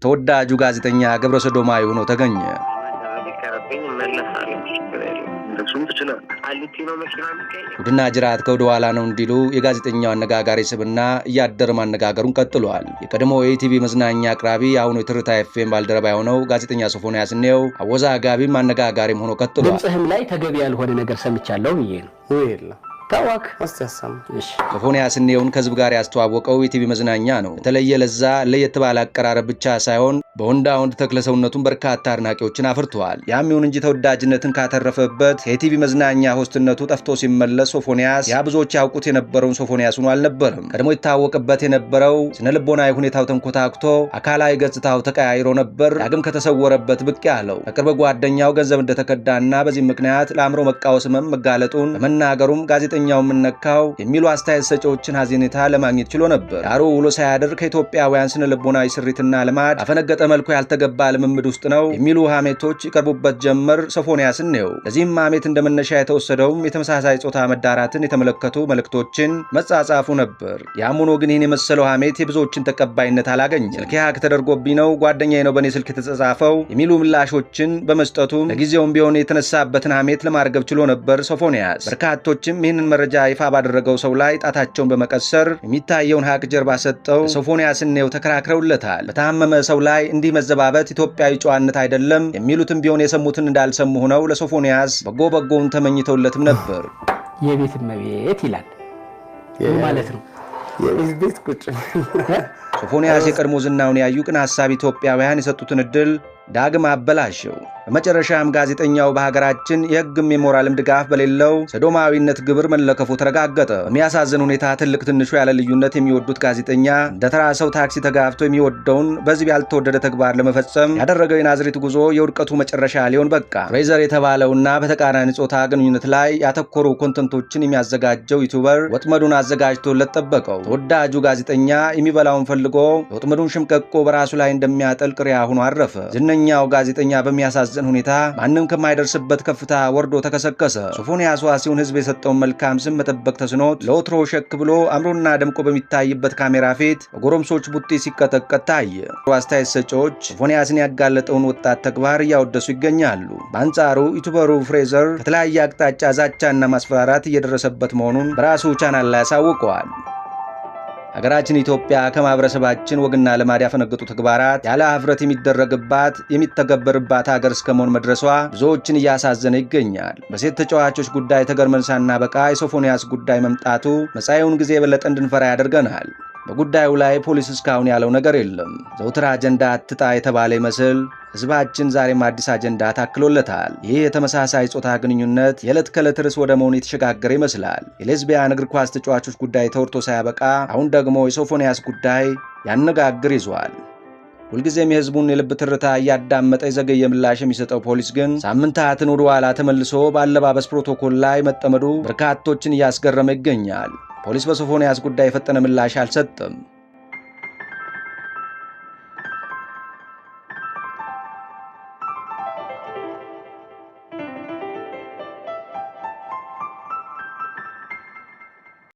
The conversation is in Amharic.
ተወዳጁ ጋዜጠኛ ገብረሰዶማዊ ሆኖ ተገኘ። ጉድና ጅራት ከወደ ኋላ ነው እንዲሉ የጋዜጠኛው አነጋጋሪ ስብና እያደረ ማነጋገሩን ቀጥሏል። የቀድሞ የኢቲቪ መዝናኛ አቅራቢ አሁን የትርታ ኤፍኤም ባልደረባ የሆነው ጋዜጠኛ ሶፎንያስ እንየው አወዛጋቢም አነጋጋሪም ሆኖ ቀጥሏል። ድምጽህም ላይ ተገቢ ያልሆነ ነገር ሰምቻለሁ ብዬ ነው ወይላ ታዋክ አስተያሰም ሶፎንያስ እንየውን ከህዝብ ጋር ያስተዋወቀው የቲቪ መዝናኛ ነው። የተለየ ለዛ ለየት ባለ አቀራረብ ብቻ ሳይሆን በወንዳ ወንድ ተክለሰውነቱን በርካታ አድናቂዎችን አፍርቷል። ያም ይሁን እንጂ ተወዳጅነትን ካተረፈበት የቲቪ መዝናኛ ሆስትነቱ ጠፍቶ ሲመለስ ሶፎንያስ ያ ብዙዎች ያውቁት የነበረውን ሶፎንያስ ሆኖ አልነበረም። ቀድሞ ይታወቅበት የነበረው ስነልቦናዊ ሁኔታው ተንኮታክቶ አካላዊ ገጽታው ተቀያይሮ ነበር ዳግም ከተሰወረበት ብቅ ያለው። ከቅርብ ጓደኛው ገንዘብ እንደተከዳና በዚህ ምክንያት ለአእምሮ መቃወስ ህመም መጋለጡን በመናገሩም ጋዜጠኛው ምንነካው የሚሉ አስተያየት ሰጪዎችን ሀዘኔታ ለማግኘት ችሎ ነበር። ዳሩ ውሎ ሳያድር ከኢትዮጵያውያን ስነልቦናዊ ስሪትና ልማድ አፈነገጠ መልኩ ያልተገባ ልምምድ ውስጥ ነው የሚሉ ሀሜቶች ይቀርቡበት ጀመር ሶፎንያስ እንየው። ለዚህም ሀሜት እንደመነሻ የተወሰደውም የተመሳሳይ ጾታ መዳራትን የተመለከቱ መልእክቶችን መጻጻፉ ነበር። ያም ሆኖ ግን ይህን የመሰለው ሀሜት የብዙዎችን ተቀባይነት አላገኘም። ስልክ ሃክ ተደርጎብኝ ነው ጓደኛዬ ነው በእኔ ስልክ የተጻጻፈው የሚሉ ምላሾችን በመስጠቱ ለጊዜውም ቢሆን የተነሳበትን ሀሜት ለማርገብ ችሎ ነበር ሶፎንያስ። በርካቶችም ይህንን መረጃ ይፋ ባደረገው ሰው ላይ ጣታቸውን በመቀሰር የሚታየውን ሃክ ጀርባ ሰጠው ሶፎንያስ እንየው ተከራክረውለታል። በታመመ ሰው ላይ እንዲህ መዘባበት ኢትዮጵያዊ ጨዋነት አይደለም የሚሉትም ቢሆን የሰሙትን እንዳልሰሙ ሆነው ለሶፎንያስ በጎውን ተመኝተውለትም ነበር። የቤት እመቤት ይላል ማለት ነው። የቤት ቤት ቁጭ ሶፎንያስ የቀድሞ ዝናውን ያዩ ቅን ሐሳብ ኢትዮጵያውያን የሰጡትን እድል ዳግም አበላሸው። በመጨረሻም ጋዜጠኛው በሀገራችን የሕግም የሞራልም ድጋፍ በሌለው ሰዶማዊነት ግብር መለከፉ ተረጋገጠ። በሚያሳዝን ሁኔታ ትልቅ ትንሹ ያለ ልዩነት የሚወዱት ጋዜጠኛ እንደ ተራ ሰው ታክሲ ተጋፍቶ የሚወደውን በዚህ ያልተወደደ ተግባር ለመፈጸም ያደረገው የናዝሬት ጉዞ የውድቀቱ መጨረሻ ሊሆን በቃ። ፍሬዘር የተባለውና በተቃራኒ ጾታ ግንኙነት ላይ ያተኮሩ ኮንተንቶችን የሚያዘጋጀው ዩቲዩበር ወጥመዱን አዘጋጅቶለት ጠበቀው። ተወዳጁ ጋዜጠኛ የሚበላውን ፈልጎ የወጥመዱን ሽምቀቆ በራሱ ላይ እንደሚያጠልቅ ሪያ ሆኖ አረፈ። ዝነኛው ጋዜጠኛ በሚያሳዝን ሁኔታ ማንም ከማይደርስበት ከፍታ ወርዶ ተከሰከሰ። ሶፎንያስ ዋሲውን ህዝብ የሰጠውን መልካም ስም መጠበቅ ተስኖት ለወትሮ ሸክ ብሎ አምሮና ደምቆ በሚታይበት ካሜራ ፊት በጎረምሶች ቡጢ ሲቀጠቀጥ ታየ። አስተያየት ሰጪዎች ሶፎንያስን ያጋለጠውን ወጣት ተግባር እያወደሱ ይገኛሉ። በአንጻሩ ዩቲዩበሩ ፍሬዘር ከተለያየ አቅጣጫ ዛቻና ማስፈራራት እየደረሰበት መሆኑን በራሱ ቻናል ላይ ያሳውቀዋል። ሀገራችን ኢትዮጵያ ከማህበረሰባችን ወግና ልማድ ያፈነገጡ ተግባራት ያለ ሀፍረት የሚተገበርባት ሀገር እስከመሆን መድረሷ ብዙዎችን እያሳዘነ ይገኛል። በሴት ተጫዋቾች ጉዳይ ተገርመን ሳናበቃ የሶፎንያስ ጉዳይ መምጣቱ መጻኤውን ጊዜ የበለጠ እንድንፈራ ያደርገናል። በጉዳዩ ላይ ፖሊስ እስካሁን ያለው ነገር የለም። ዘውትር አጀንዳ አትጣ የተባለ ይመስል ህዝባችን ዛሬም አዲስ አጀንዳ ታክሎለታል። ይህ የተመሳሳይ ጾታ ግንኙነት የዕለት ከዕለት ርዕስ ወደ መሆን የተሸጋገረ ይመስላል። የሌዝቢያን እግር ኳስ ተጫዋቾች ጉዳይ ተወርቶ ሳያበቃ አሁን ደግሞ የሶፎንያስ ጉዳይ ያነጋግር ይዟል። ሁልጊዜም የህዝቡን የልብ ትርታ እያዳመጠ የዘገየ ምላሽ የሚሰጠው ፖሊስ ግን ሳምንታትን ወደ ኋላ ተመልሶ በአለባበስ ፕሮቶኮል ላይ መጠመዱ በርካቶችን እያስገረመ ይገኛል። ፖሊስ በሶፎንያስ ጉዳይ የፈጠነ ምላሽ አልሰጠም።